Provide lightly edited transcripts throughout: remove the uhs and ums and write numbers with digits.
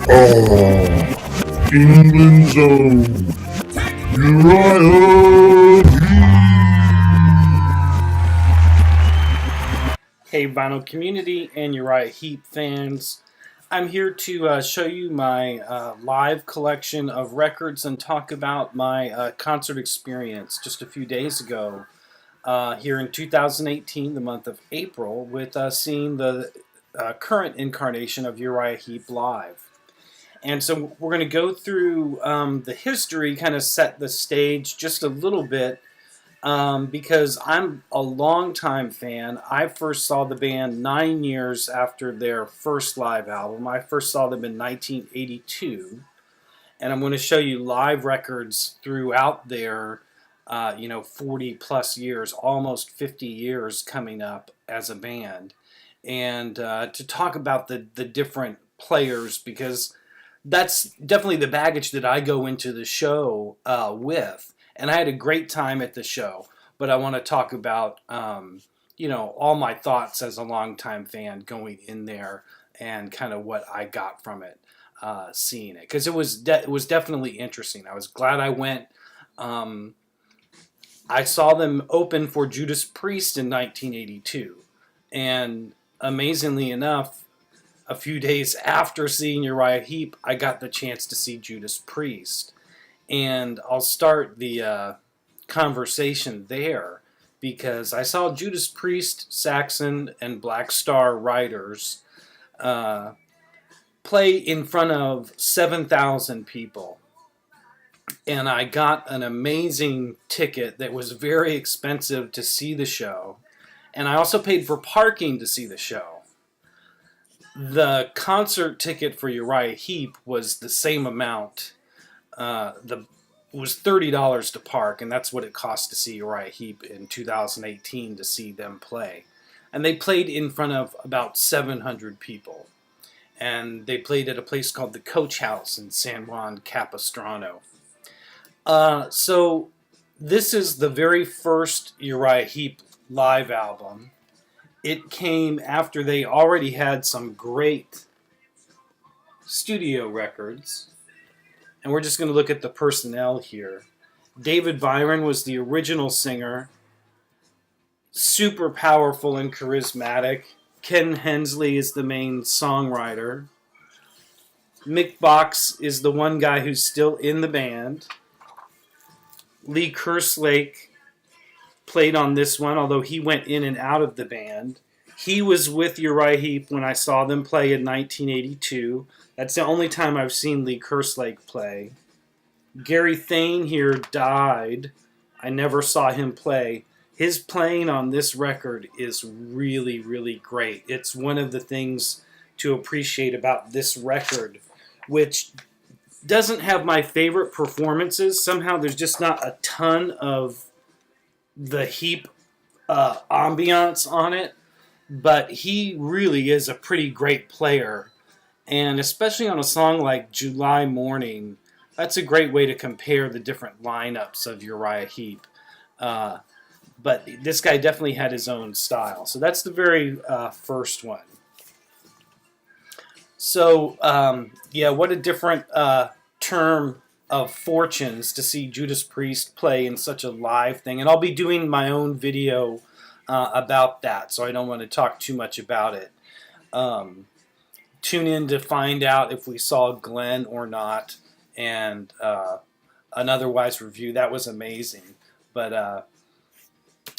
Oh, England's own Uriah Heep. Hey vinyl community and Uriah Heep fans, I'm here to show you my live collection of records and talk about my concert experience just a few days ago here in 2018, the month of April, with seeing the current incarnation of Uriah Heep live. And so we're going to go through the history, kind of set the stage just a little bit, because I'm a longtime fan. I first saw the band 9 years after their first live album. I first saw them in 1982, and I'm going to show you live records throughout their 40 plus years, almost 50 years coming up as a band, and to talk about the different players, because that's definitely the baggage that I go into the show with. And I had a great time at the show, but I want to talk about, all my thoughts as a longtime fan going in there and kind of what I got from it, seeing it. Because it was definitely interesting. I was glad I went. I saw them open for Judas Priest in 1982. And amazingly enough, a few days after seeing Uriah Heep, I got the chance to see Judas Priest. And I'll start the conversation there, because I saw Judas Priest, Saxon, and Black Star Riders play in front of 7,000 people. And I got an amazing ticket that was very expensive to see the show. And I also paid for parking to see the show. The concert ticket for Uriah Heep was the same amount. It was $30 to park, and that's what it cost to see Uriah Heep in 2018 to see them play. And they played in front of about 700 people. And they played at a place called the Coach House in San Juan Capistrano. So this is the very first Uriah Heep live album. It came after they already had some great studio records. And we're just going to look at the personnel here. David Byron was the original singer. Super powerful and charismatic. Ken Hensley is the main songwriter. Mick Box is the one guy who's still in the band. Lee Kerslake played on this one, although he went in and out of the band. He was with Uriah Heep when I saw them play in 1982. That's the only time I've seen Lee Kerslake play. Gary Thane here died. I never saw him play. His playing on this record is really, really great. It's one of the things to appreciate about this record, which doesn't have my favorite performances. Somehow there's just not a ton of the Heep ambiance on it, but he really is a pretty great player, and especially on a song like July Morning, that's a great way to compare the different lineups of Uriah Heep. But this guy definitely had his own style. So that's the very first one. So what a different term of fortunes to see Judas Priest play in such a live thing. And I'll be doing my own video about that, so I don't want to talk too much about it. Tune in to find out if we saw Glenn or not, and an otherwise review. That was amazing. But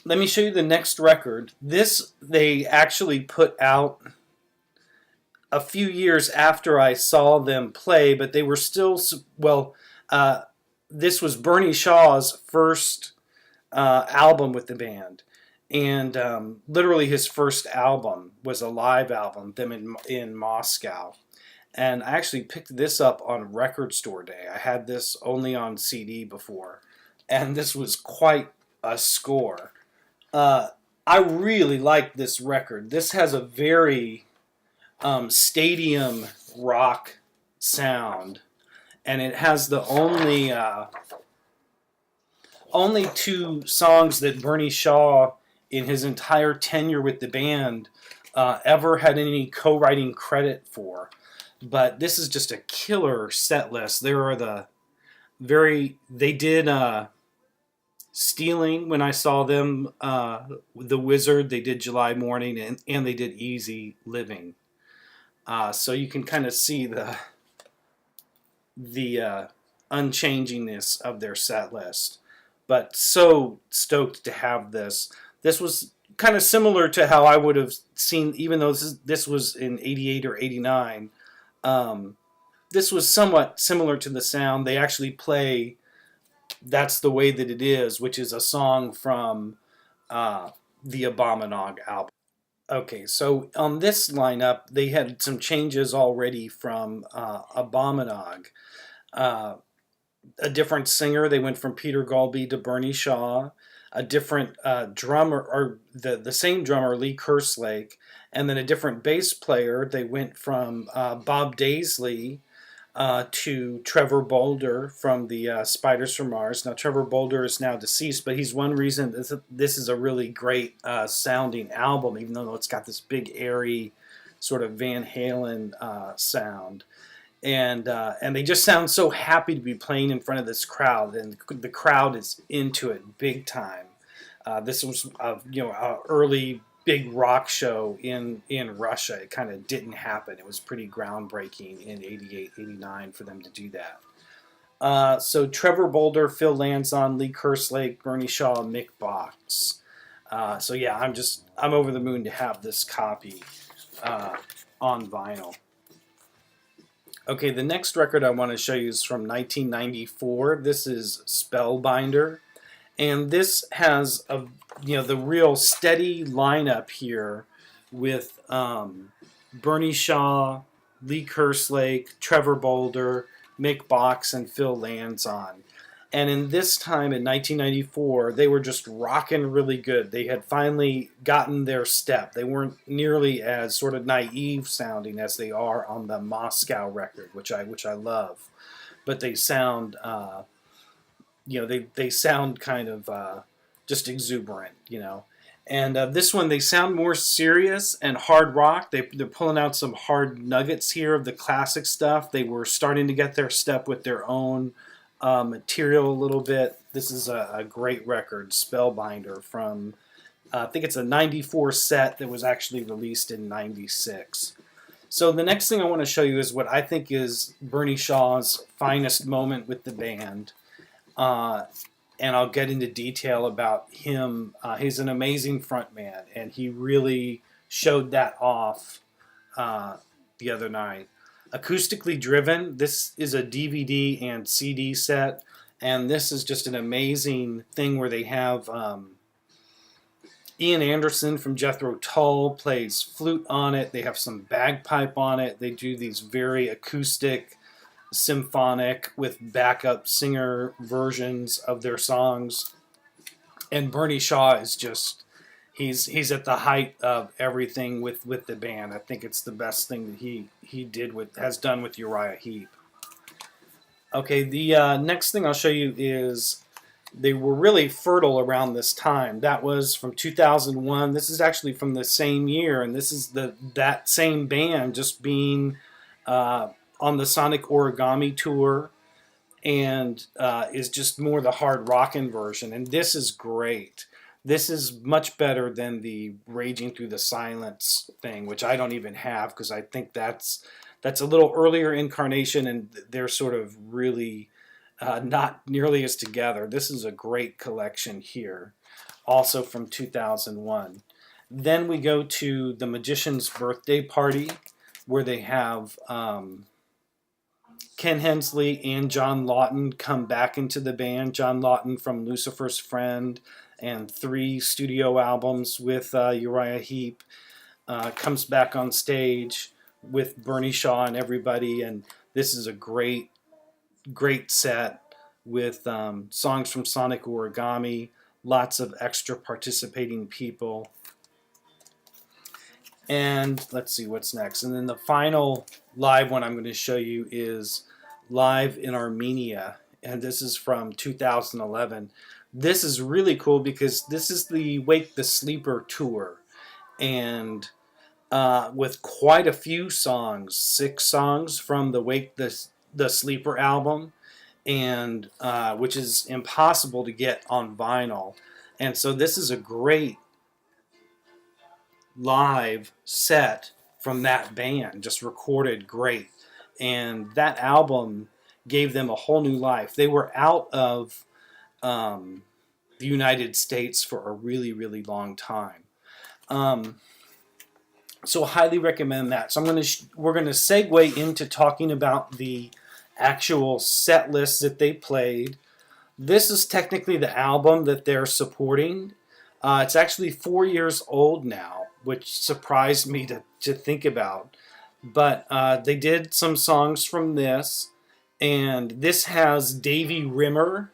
let me show you the next record. This they actually put out a few years after I saw them play, but they were still, this was Bernie Shaw's first album with the band. And literally his first album was a live album, them in Moscow. And I actually picked this up on Record Store Day. I had this only on CD before. And this was quite a score. I really like this record. This has a very stadium rock sound. And it has the only two songs that Bernie Shaw, in his entire tenure with the band, ever had any co-writing credit for. but this is just a killer set list. There are they did Stealing when I saw them, The Wizard, they did July Morning, and they did Easy Living. So you can kind of see the unchangingness of their set list. But so stoked to have this. This was kind of similar to how I would have seen, even though this was in '88 or '89. This was somewhat similar to the sound. They actually play "That's the Way That It Is," which is a song from the Abominog album. Okay, so on this lineup, they had some changes already from Abominog. Uh, a different singer. They went from Peter Galby to Bernie Shaw. A different drummer, or the same drummer, Lee Kerslake, and then a different bass player. They went from Bob Daisley to Trevor Bolder from the Spiders from Mars. Now, Trevor Bolder is now deceased, but he's one reason this is a really great sounding album, even though it's got this big, airy, sort of Van Halen sound. And they just sound so happy to be playing in front of this crowd, and the crowd is into it big time. This was a early big rock show in Russia. It kind of didn't happen. It was pretty groundbreaking in '88, '89 for them to do that. So Trevor Bolder, Phil Lanzon, Lee Kerslake, Bernie Shaw, Mick Box. So yeah, I'm over the moon to have this copy on vinyl. Okay, the next record I want to show you is from 1994. This is Spellbinder, and this has the real steady lineup here with Bernie Shaw, Lee Kerslake, Trevor Bolder, Mick Box, and Phil Lanzon. And in this time in 1994, they were just rocking really good. They had finally gotten their step. They weren't nearly as sort of naive sounding as they are on the Moscow record, which I love. But they sound, they sound kind of just exuberant, And this one, they sound more serious and hard rock. They're pulling out some hard nuggets here of the classic stuff. They were starting to get their step with their own material a little bit. This is a great record, Spellbinder, from I think it's a '94 set that was actually released in '96. So the next thing I want to show you is what I think is Bernie Shaw's finest moment with the band. And I'll get into detail about him. He's an amazing frontman, and he really showed that off the other night. Acoustically Driven, this is a DVD and CD set, and this is just an amazing thing where they have Ian Anderson from Jethro Tull plays flute on it. They have some bagpipe on it. They do these very acoustic, symphonic with backup singer versions of their songs. And Bernie Shaw is just, he's at the height of everything with the band. I think it's the best thing that he has done with Uriah Heep. Okay, the next thing I'll show you is they were really fertile around this time. That was from 2001. This is actually from the same year, and this is that same band just being on the Sonic Origami tour, and is just more the hard rockin' version. And this is great. This is much better than the Raging Through the Silence thing, which I don't even have because I think that's a little earlier incarnation, and they're sort of really not nearly as together. This is a great collection here, also from 2001. Then we go to The Magician's Birthday Party, where they have Ken Hensley and John Lawton come back into the band. John Lawton from Lucifer's Friend and 3 studio albums with Uriah Heep comes back on stage with Bernie Shaw and everybody, and this is a great set with songs from Sonic Origami, lots of extra participating people. And let's see what's next. And then the final live one I'm going to show you is Live in Armenia, and this is from 2011. This is really cool because this is the Wake the Sleeper tour, and with quite a few songs, 6 songs from the the Sleeper album, and which is impossible to get on vinyl. And so this is a great live set from that band, just recorded great. And that album gave them a whole new life. They were out of the United States for a really, really long time. Um, so I highly recommend that. So we're gonna segue into talking about the actual set lists that they played. This is technically the album that they're supporting. It's actually 4 years old now, which surprised me to think about. But they did some songs from this, and this has Davey Rimmer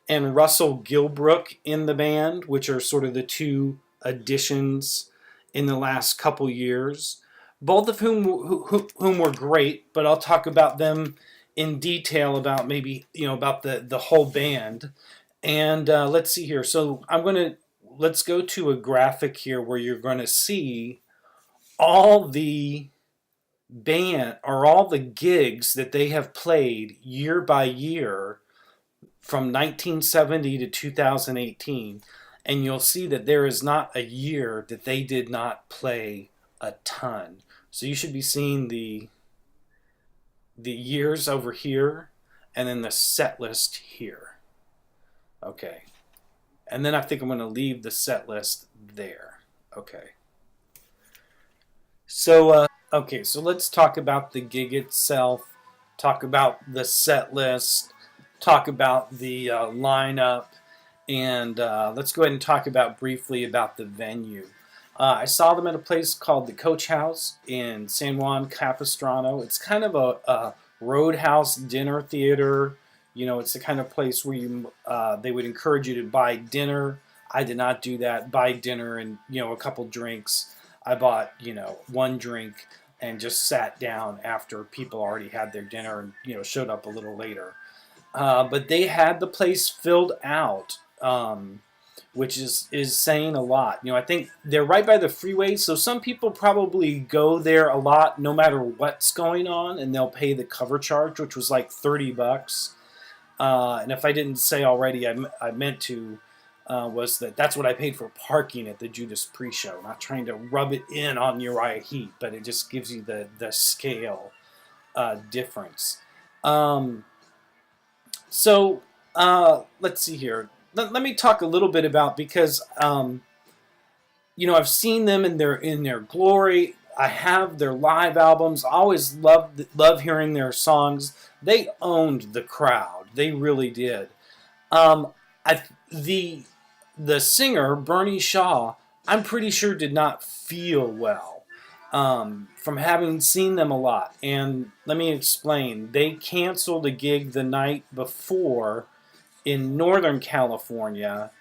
and Russell Gilbrook in the band, which are sort of the two additions in the last couple years. Both of whom were great, but I'll talk about them in detail about maybe about the whole band. And let's see here. So let's go to a graphic here where you're going to see all the all the gigs that they have played year by year from 1970 to 2018, and you'll see that there is not a year that they did not play a ton. So you should be seeing the years over here, and then the set list here. Okay, and then I think I'm going to leave the set list there. Okay. So let's talk about the gig itself, talk about the set list, talk about the lineup, and let's go ahead and talk briefly about the venue. I saw them at a place called the Coach House in San Juan Capistrano. It's kind of a roadhouse dinner theater. It's the kind of place where they would encourage you to buy dinner. I did not do that. Buy dinner and a couple drinks. I bought one drink and just sat down after people already had their dinner and showed up a little later. But they had the place filled out, which is saying a lot. I think they're right by the freeway, so some people probably go there a lot no matter what's going on, and they'll pay the cover charge, which was like $30. And if I didn't say already, I meant to, was that's what I paid for parking at the Judas pre-show. Not trying to rub it in on Uriah Heep, but it just gives you the scale difference. So let's see here. Let me talk a little bit about, because I've seen them in their glory. I have their live albums. I always love hearing their songs. They owned the crowd. They really did. The singer Bernie Shaw, I'm pretty sure did not feel well from having seen them a lot. And let me explain. They canceled a gig the night before in Northern California.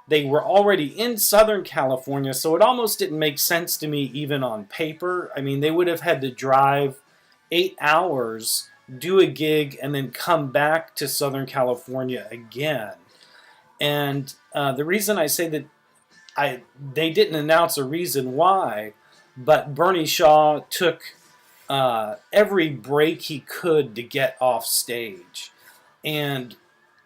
They were already in Southern California, so it almost didn't make sense to me even on paper. I mean, they would have had to drive 8 hours, do a gig, and then come back to Southern California again. And the reason I say that they didn't announce a reason why, but Bernie Shaw took every break he could to get off stage. And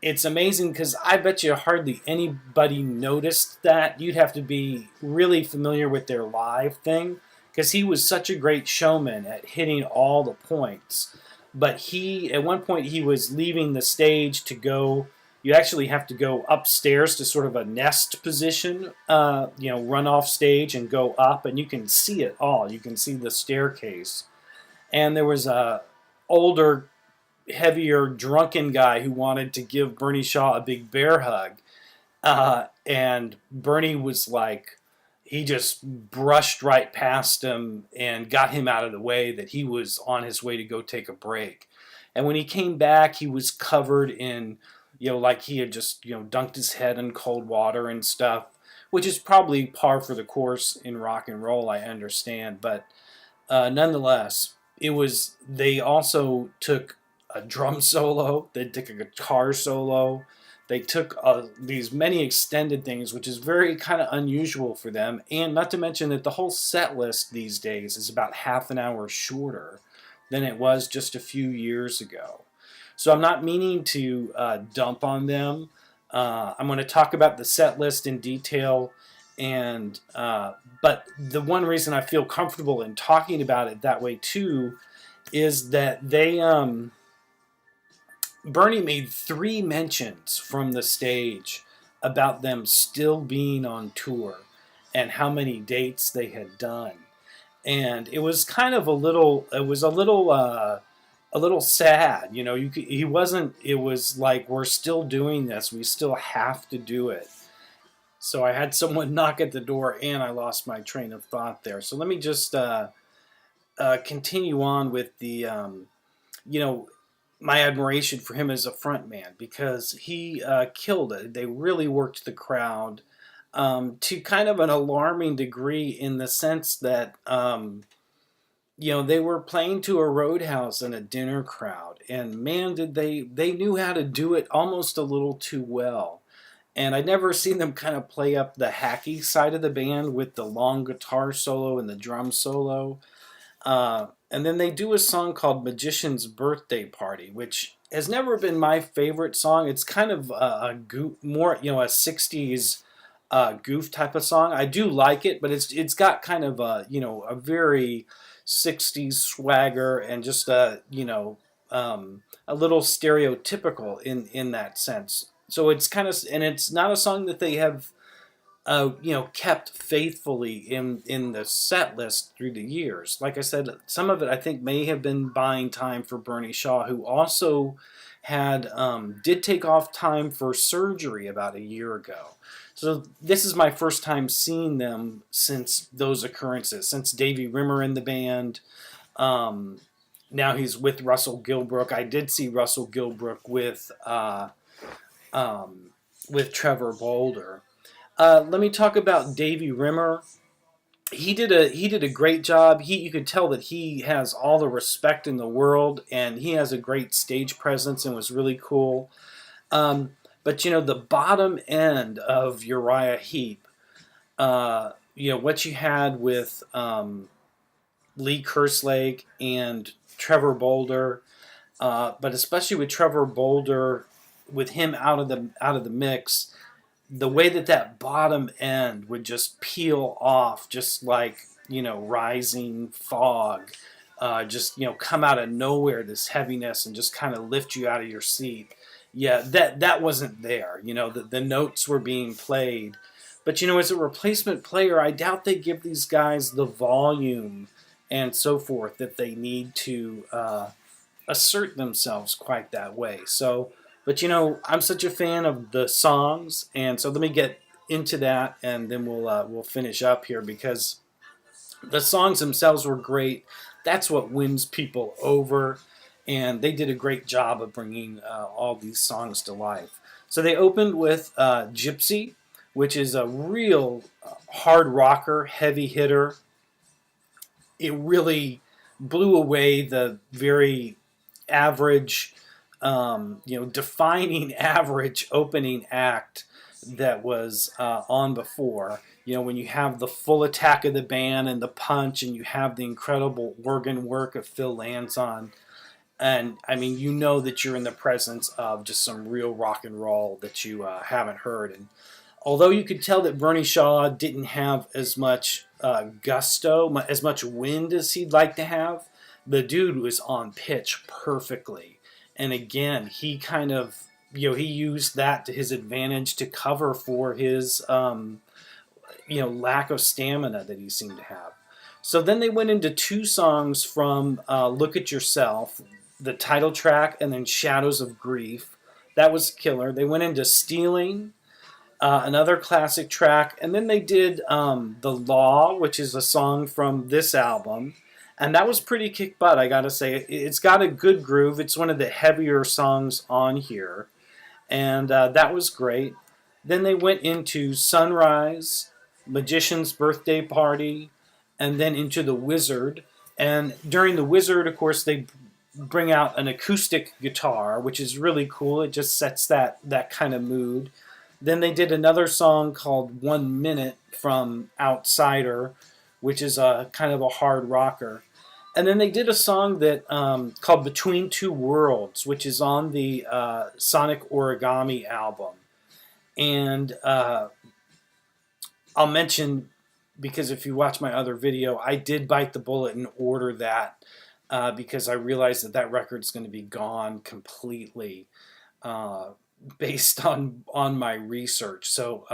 it's amazing because I bet you hardly anybody noticed that. You'd have to be really familiar with their live thing, because he was such a great showman at hitting all the points. But at one point, he was leaving the stage to go. You actually have to go upstairs to sort of a nest position, run off stage and go up, and you can see it all. You can see the staircase. And there was a older, heavier, drunken guy who wanted to give Bernie Shaw a big bear hug. And Bernie was like, he just brushed right past him and got him out of the way, that he was on his way to go take a break. And when he came back, he was covered in, like he had just, dunked his head in cold water and stuff, which is probably par for the course in rock and roll, I understand. But nonetheless, they also took a drum solo, they took a guitar solo, They took these many extended things, which is very kind of unusual for them, and not to mention that the whole set list these days is about half an hour shorter than it was just a few years ago. So I'm not meaning to dump on them. I'm going to talk about the set list in detail, and but the one reason I feel comfortable in talking about it that way too is that they Bernie made 3 mentions from the stage about them still being on tour and how many dates they had done. And it was kind of a little sad. You know, he wasn't, it was like, we're still doing this. We still have to do it. So I had someone knock at the door and I lost my train of thought there. So let me just continue on with the, you know, my admiration for him as a front man, because he killed it. They really worked the crowd to kind of an alarming degree, in the sense that you know, they were playing to a roadhouse and a dinner crowd, and man, did they knew how to do it almost a little too well. And I'd never seen them kind of play up the hacky side of the band with the long guitar solo and the drum solo. And then they do a song called Magician's Birthday Party, which has never been my favorite song. It's kind of a goof, more, you know, a 60s goof type of song. I do like it, but it's got kind of a, you know, a very 60s swagger, and just you know, a little stereotypical in that sense. So it's kind of, and it's not a song that they have you know, kept faithfully in the set list through the years. Like I said, some of it I think may have been buying time for Bernie Shaw, who also had did take off time for surgery about a year ago. So this is my first time seeing them since those occurrences, since Davey Rimmer in the band. Now he's with Russell Gilbrook. I did see Russell Gilbrook with Trevor Bolder. Let me talk about Davey Rimmer. He did a great job. You could tell that he has all the respect in the world, and he has a great stage presence and was really cool. But you know, the bottom end of Uriah Heep, you know, what you had with Lee Kerslake and Trevor Bolder, but especially with Trevor Bolder, with him out of the mix, the way that bottom end would just peel off, just like, you know, rising fog, just, you know, come out of nowhere, this heaviness, and just kind of lift you out of your seat. Yeah, that wasn't there. You know, the notes were being played, but you know, as a replacement player, I doubt they give these guys the volume and so forth that they need to assert themselves quite that way. So, but you know, I'm such a fan of the songs, and so let me get into that, and then we'll finish up here, because the songs themselves were great. That's what wins people over, and they did a great job of bringing all these songs to life. So they opened with Gypsy, which is a real hard rocker, heavy hitter. It really blew away the very average, you know, defining average opening act that was on before. You know, when you have the full attack of the band and the punch, and you have the incredible organ work of Phil Lanzon, and I mean, you know that you're in the presence of just some real rock and roll that you haven't heard. And although you could tell that Bernie Shaw didn't have as much gusto, as much wind as he'd like to have, the dude was on pitch perfectly. And again, he kind of, you know, he used that to his advantage to cover for his, you know, lack of stamina that he seemed to have. So then they went into 2 songs from Look at Yourself, the title track, and then Shadows of Grief. That was killer. They went into Stealing, another classic track, and then they did The Law, which is a song from this album, and that was pretty kick butt, I gotta say. It's got a good groove. It's one of the heavier songs on here, and that was great. Then they went into Sunrise, Magician's Birthday Party, and then into The Wizard. And during The Wizard, of course, they bring out an acoustic guitar, which is really cool. It just sets that kind of mood. Then they did another song called 1 Minute from Outsider, which is a kind of a hard rocker. And then they did a song that called Between Two Worlds, which is on the Sonic Origami album. And I'll mention, because if you watch my other video, I did bite the bullet and order that because I realized that record's going to be gone completely based on my research. So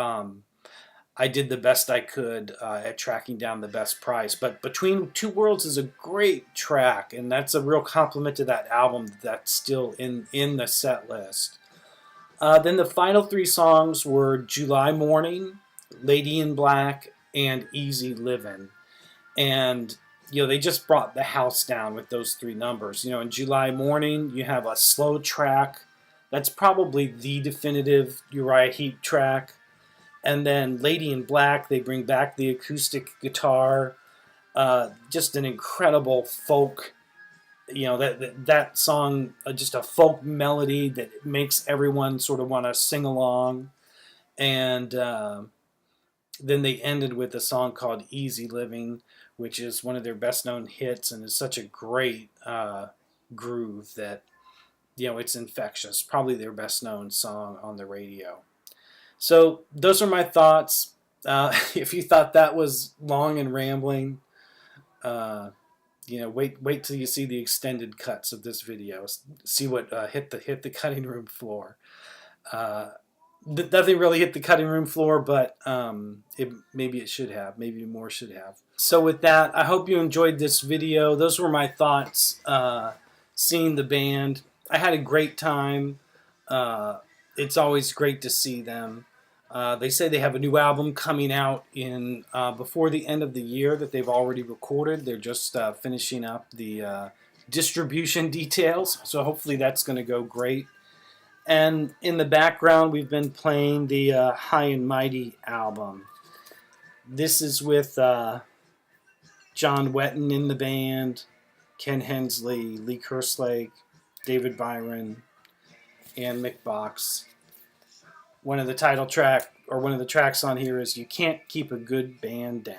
I did the best I could at tracking down the best price. But Between Two Worlds is a great track, and that's a real compliment to that album that's still in the set list. Then the final 3 songs were July Morning, Lady in Black, and Easy Livin'. And they just brought the house down with those 3 numbers. In July Morning, you have a slow track. That's probably the definitive Uriah Heep track. And then Lady in Black, they bring back the acoustic guitar. Just an incredible folk, that song, just a folk melody that makes everyone sort of want to sing along. And then they ended with a song called Easy Living, which is one of their best known hits and is such a great groove that, it's infectious. Probably their best known song on the radio. So those are my thoughts. If you thought that was long and rambling, wait till you see the extended cuts of this video. See what hit the cutting room floor. Nothing really hit the cutting room floor, but maybe it should have. Maybe more should have. So with that, I hope you enjoyed this video. Those were my thoughts seeing the band. I had a great time. It's always great to see them. They say they have a new album coming out in before the end of the year that they've already recorded. They're just finishing up the distribution details, so hopefully that's going to go great. And in the background, we've been playing the High and Mighty album. This is with John Wetton in the band, Ken Hensley, Lee Kerslake, David Byron, and Mick Box. One of the tracks on here is "You Can't Keep a Good Band Down."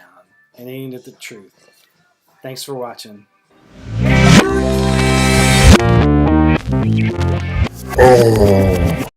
And ain't it the truth? Thanks for watching. Oh.